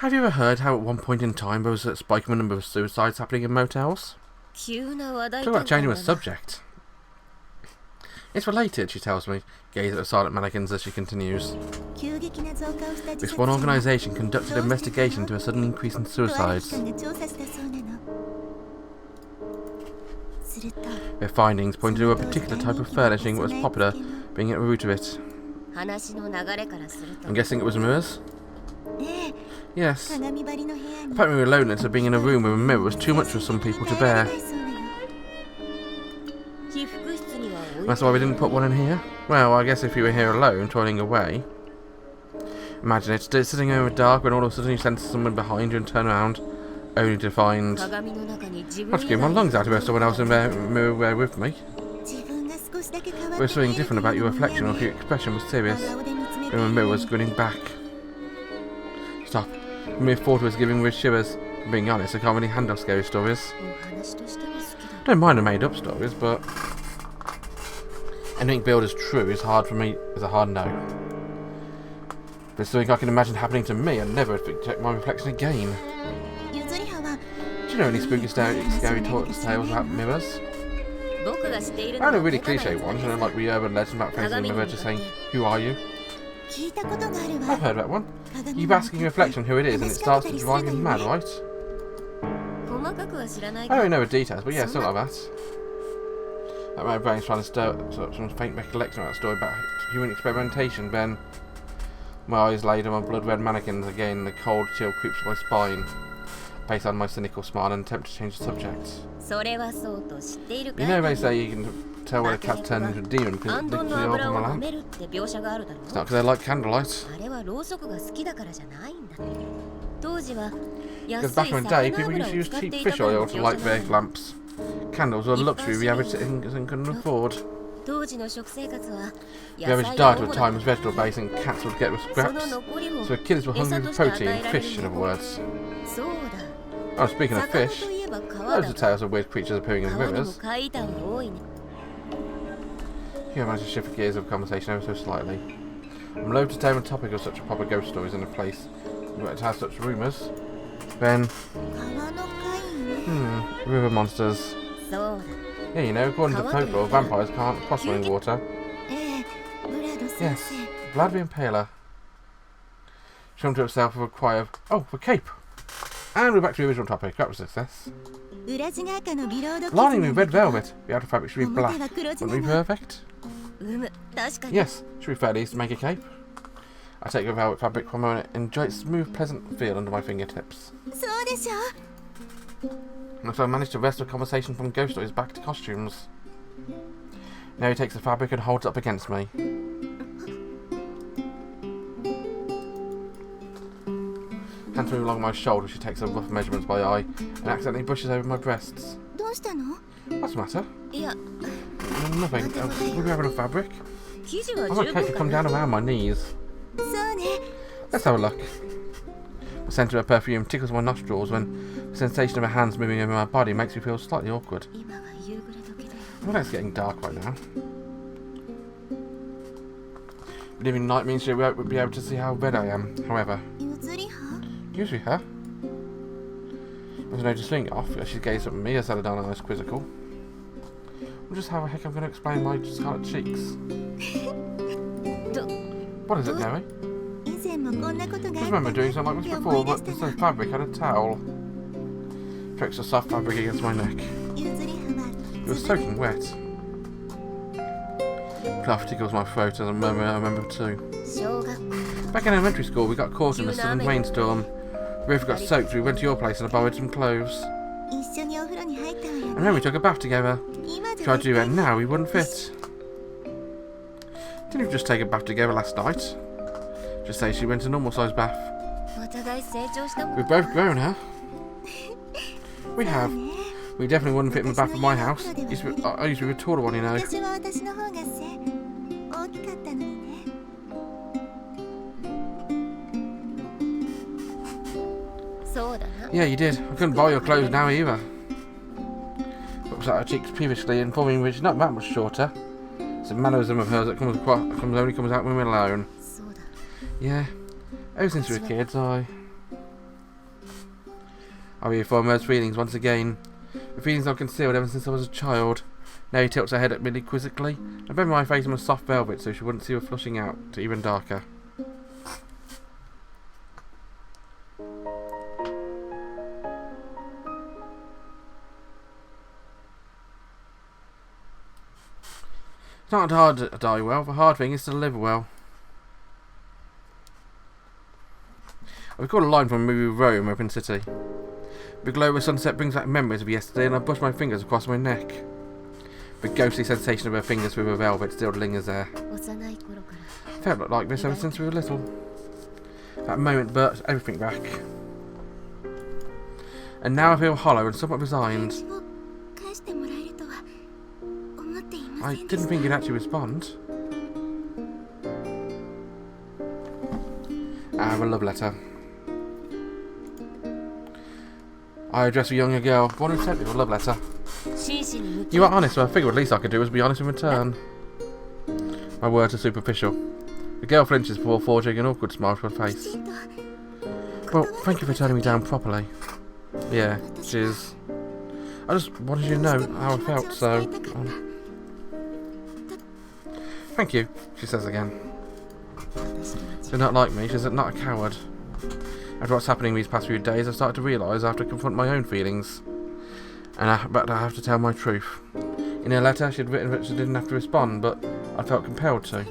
Have you ever heard how at one point in time there was a spiking number of suicides happening in motels? Talk about changing the subject. It's related, she tells me, gazing at the silent mannequins as she continues. This one organisation conducted an investigation into a sudden increase in suicides. Their findings pointed to a particular type of furnishing that was popular being at the root of it. I'm guessing it was mirrors? Yes. Apparently the loneliness of being in a room with a mirror was too much for some people to bear. That's why we didn't put one in here? Well, I guess if you were here alone, toiling away. Imagine it, sitting there in the dark when all of a sudden you sense someone behind you and turn around, only to find... I'd scream my lungs out of it, someone else in the mirror there with me. There was something different about your reflection, or if your expression was serious, when the mirror was grinning back. Stop. The mere thought was giving me shivers. Being honest, I can't really handle scary stories. I don't mind the made-up stories, but... anything billed as true is hard for me, is a hard no. If there's something I can imagine happening to me, I'd never check my reflection again. Do you know any spooky scary tales about mirrors? I know really cliche ones, like the urban legend about facing a mirror just saying, "Who are you?" I've heard that one. You keep asking your reflection who it is and it starts to drive you mad, right? I don't really know the details, but yeah, something like that. My brain's trying to stir up some faint recollection of that story about human experimentation, then my eyes laid on my blood-red mannequins again, the cold chill creeps my spine. Based on my cynical smile and attempt to change the subject. You know they say you can tell when a cat turned into a demon because it licks the oil from a lamp? It's not because they like candlelight. Because back in the day, people used to use cheap fish oil to light their lamps. Candles were a luxury the average citizen couldn't afford. The average diet of the time was vegetable-based and cats would get with scraps, so kids were hungry for protein, fish in other words. Oh, speaking of fish, loads of tales of weird creatures appearing in rivers. Can you imagine shift gears of conversation ever so slightly? I'm loath to stay on the topic of such proper ghost stories in a place where it has such rumours. Then... river monsters. Yeah, you know, according to folklore, vampires can't cross running water. Yes, Vlad the Impaler. She came to herself with a cry of, "Oh, the cape!" And we're back to the original topic. That was a success. Lining with red velvet. The outer fabric should be black. Wouldn't be perfect? Yes, should be fair easy to make a cape. I take the velvet fabric for a moment and enjoy its smooth, pleasant feel under my fingertips. And so I managed to wrest the conversation from ghost stories back to costumes. Now he takes the fabric and holds it up against me. Hands move along my shoulder, she takes some rough measurements by eye and accidentally brushes over my breasts. What's the matter? Nothing. Will we have enough fabric? I want Kate to come down around my knees. Let's have a look. The scent of her perfume tickles my nostrils when the sensation of her hands moving over my body makes me feel slightly awkward. I think it's getting dark right now. But even night means she won't be able to see how red I am, however. Yuzuriha? There's no just fling off as she gazed up at me as I said down eyes quizzical. Well, just how the heck I'm going to explain my scarlet cheeks. What is it, Mary? I remember doing something like this before, but instead of fabric, I had a towel. Tricks the soft fabric against my neck. It was soaking wet. Fluff tickles my throat as I remember too. Back in elementary school, we got caught in a sudden rainstorm. The river got soaked, so we went to your place and I borrowed some clothes. And then we took a bath together. Tried to do that now, we wouldn't fit. Didn't we just take a bath together last night? Just say she went to a normal sized bath. We've both grown, huh? We have. We definitely wouldn't fit in the bath of my house. I used to be a taller one, you know. Yeah, you did. I couldn't buy your clothes now either. But was at her cheeks peevishly, informing me she's not that much shorter. It's a mannerism of hers that only comes out when we're alone. Yeah, ever since we were kids, I I'll be for Mer's feelings once again. The feelings I've concealed ever since I was a child. Now he tilts her head at me quizzically. I bend my face on soft velvet so she wouldn't see her flushing out to even darker. It's not hard to die well, the hard thing is to live well. I recall a line from the movie Rome, Open City. The glow of the sunset brings back memories of yesterday and I brush my fingers across my neck. The ghostly sensation of her fingers through the velvet still lingers there. Felt like this ever since we were little. That moment brought everything back. And now I feel hollow and somewhat resigned. I didn't think you'd actually respond. I have a love letter. I address a younger girl, one who sent me a love letter. You are honest, so I figured at least I could do was be honest in return. My words are superficial. The girl flinches before forging an awkward smile to her face. Well, thank you for turning me down properly. Yeah, cheers. I just wanted you to know how I felt, so... Thank you, she says again. She's not like me, she's not a coward. After what's happening these past few days, I've started to realise I have to confront my own feelings. But I have to tell my truth. In her letter, she'd written that she didn't have to respond, but I felt compelled to.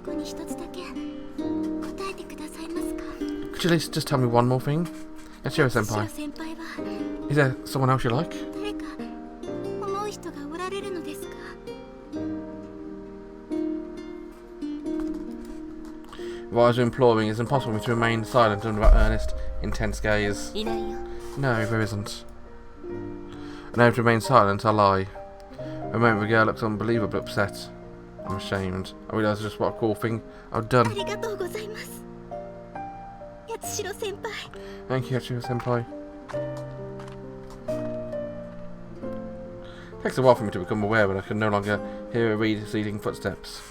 Could you at least just tell me one more thing? Yatsushiro-senpai. Is there someone else you like? The eyes are imploring. It's impossible for me to remain silent under that earnest, intense gaze. No, there isn't. Unable to remain silent, I lie. A moment the girl looks unbelievably upset. I'm ashamed. I realise just what a cool thing I've done. Thank you, Yatsushiro-senpai. It takes a while for me to become aware that I can no longer hear her receding footsteps.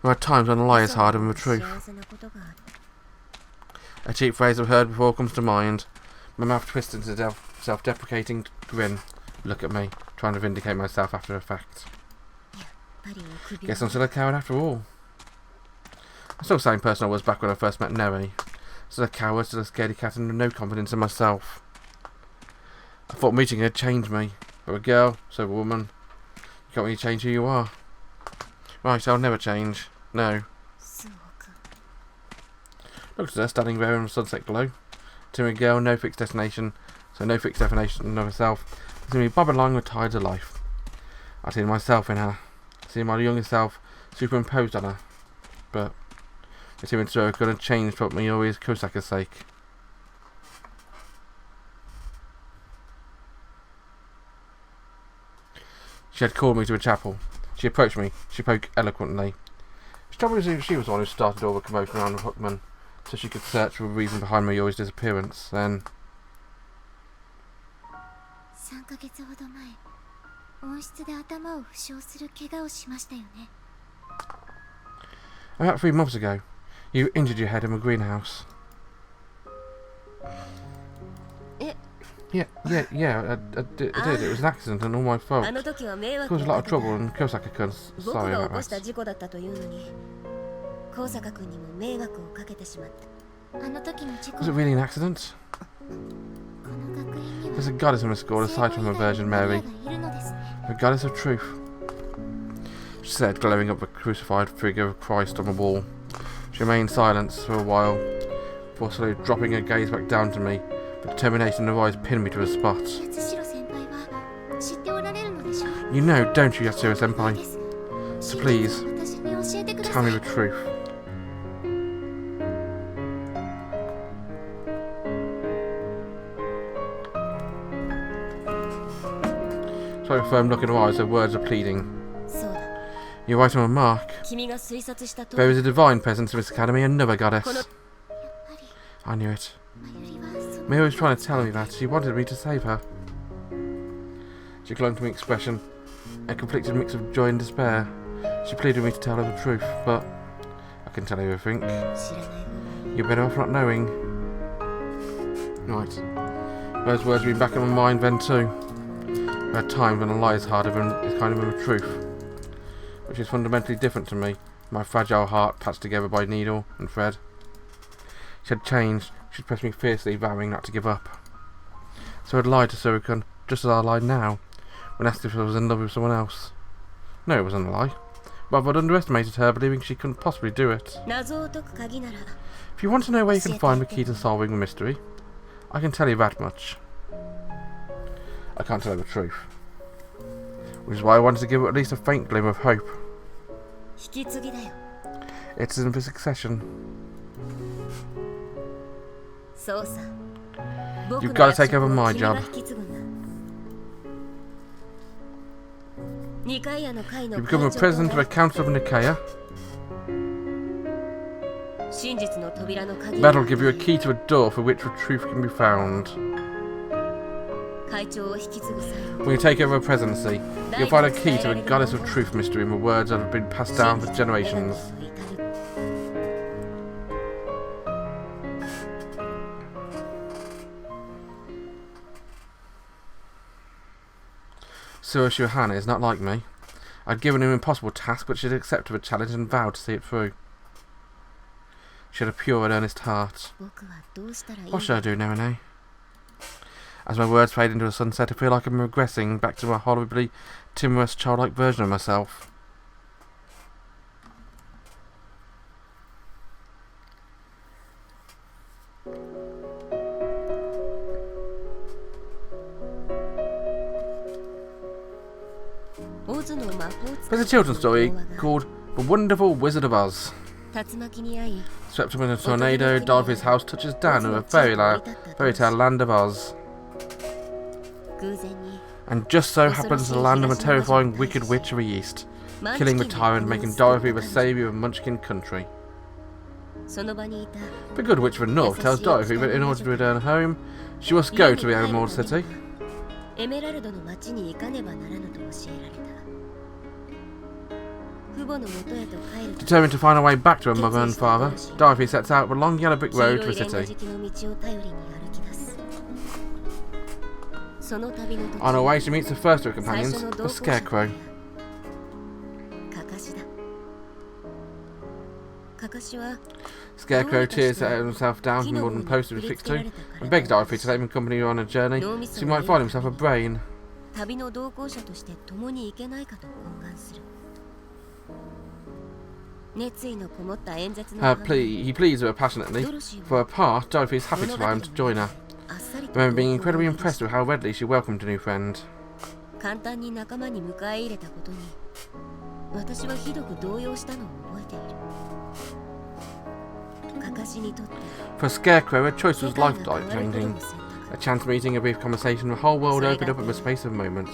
There are times when a lie is harder than the truth. A cheap phrase I've heard before comes to mind. My mouth twists into a self-deprecating grin. Look at me, trying to vindicate myself after the fact. Guess I'm still a coward after all. I'm still the same person I was back when I first met Neri. Still a coward, still a scaredy cat and no confidence in myself. I thought meeting her changed me. But a girl, so a woman, you can't really change who you are. Right, I'll never change. No. Look at her standing there in the sunset glow. Timid girl, no fixed destination, so no fixed definition of herself. It's me bobbing along with tides of life. I see myself in her. I see my younger self superimposed on her. But the timid Suoh could have changed for me always Kosaka's sake. She had called me to a chapel. She approached me. She spoke eloquently. She told me she was the one who started all the commotion around Hookman, so she could search for the reason behind my always disappearance. Then... About 3 months ago, you injured your head in the greenhouse. Yeah, I did. It was an accident and all my fault. It caused a lot of trouble and Kosaka-kun's sorry about that. Was it really an accident? There's a goddess in the school aside from the Virgin Mary. The goddess of truth. She said, glowing up the crucified figure of Christ on the wall. She remained silent for a while, before slowly dropping her gaze back down to me. The determination in her eyes pinned me to a spot. You know, don't you, Yatsushiro-senpai? So please, tell me the truth. So a firm look in her eyes, her words are pleading. You're right on my mark. There is a divine presence in this academy, another goddess. I knew it. Mia was trying to tell me that. She wanted me to save her. She clung to me expression, a conflicted mix of joy and despair. She pleaded with me to tell her the truth, but I can tell you everything. You're better off not knowing. Right. Those words have been back in my mind then too. There are times when a lie is harder than it's kind of a truth. Which is fundamentally different to me. My fragile heart patched together by needle and thread. She had changed. She had pressed me fiercely, vowing not to give up. So I'd lied to Suoh, just as I lied now, when asked if I was in love with someone else. No, it wasn't a lie. But I'd underestimated her, believing she couldn't possibly do it. If you want to know where you can find the key to solving the mystery, I can tell you that much. I can't tell you the truth. Which is why I wanted to give it at least a faint glimmer of hope. It's in the succession. You've got to take over my job. You become a president of the Council of Nicaea. That'll give you a key to a door for which the truth can be found. When you take over a presidency, you'll find a key to the goddess of truth mystery and the words that have been passed down for generations. Suoh is not like me. I'd given him an impossible task, but she'd accepted the challenge and vowed to see it through. She had a pure and earnest heart. What should I do now, Renee? As my words fade into the sunset, I feel like I'm regressing back to my horribly timorous, childlike version of myself. There's a children's story called The Wonderful Wizard of Oz. Swept up in a tornado, Dorothy's house touches down in a fairy tale land of Oz. And just so happens the land of a terrifying wicked witch of the East, killing the tyrant, making Dorothy the saviour of Munchkin country. The good witch of the North tells Dorothy that in order to return home, she must go to the Emerald City. Determined to find her way back to her mother and father, Dorothy sets out the long yellow brick road to the city. On her way, she meets the first of her companions, the Scarecrow. Scarecrow tears himself down from the wooden post he was fixed to, and begs Dorothy to let him accompany her on a journey so he might find himself a brain. He pleads with her passionately. For her part, Dorothy is happy to allow him to join her. I remember being incredibly impressed with how readily she welcomed a new friend. For Scarecrow, her choice was life-changing. A chance meeting, a brief conversation, the whole world opened up in the space of moments.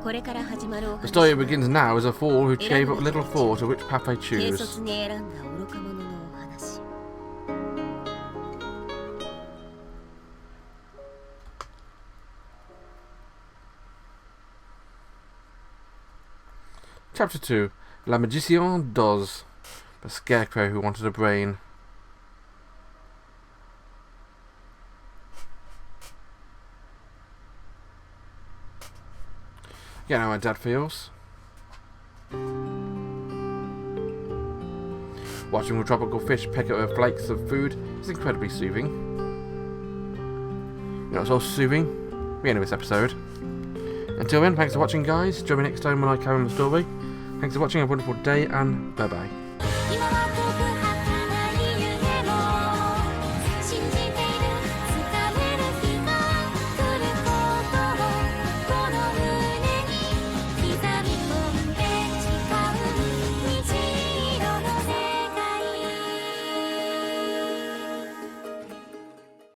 The story begins now as a fool who gave up little thought of which path they choose. Chapter 2. La Magicienne d'Oz. The Scarecrow who wanted a brain. You know how my dad feels. Watching the tropical fish peck at her flakes of food is incredibly soothing. You know what's also soothing? The end of this episode. Until then, thanks for watching, guys. Join me next time when I carry on the story. Thanks for watching, have a wonderful day, and bye-bye.